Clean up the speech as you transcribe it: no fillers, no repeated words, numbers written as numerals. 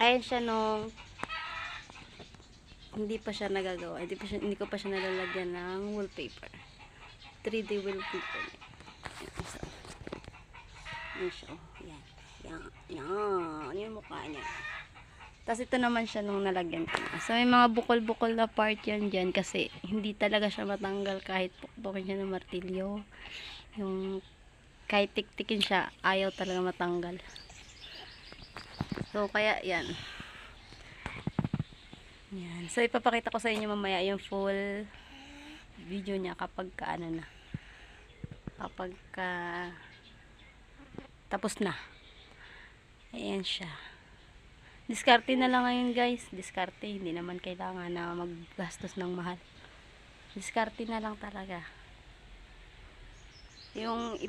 Ayan siya nung hindi pa siya nagagawa. Hindi ko pa siya nalalagyan ng wallpaper. 3D wallpaper. Ayan, so, ayan siya. Yan. Yan. Yan. Yung mukha niya. Tapos ito naman siya nung nalagyan ko na. So may mga bukol-bukol na part yan dyan kasi hindi talaga siya matanggal kahit pukpukin siya ng martilyo. Yung kahit tiktikin siya, ayaw talaga matanggal. So kaya yan. Yan. So ipapakita ko sa inyo mamaya yung full video niya kapag ka ano na. Kapag ka tapos na. Ayan siya. Diskarte na lang ngayon guys. Diskarte. Hindi naman kailangan na maggastos ng mahal. Diskarte na lang talaga. Yung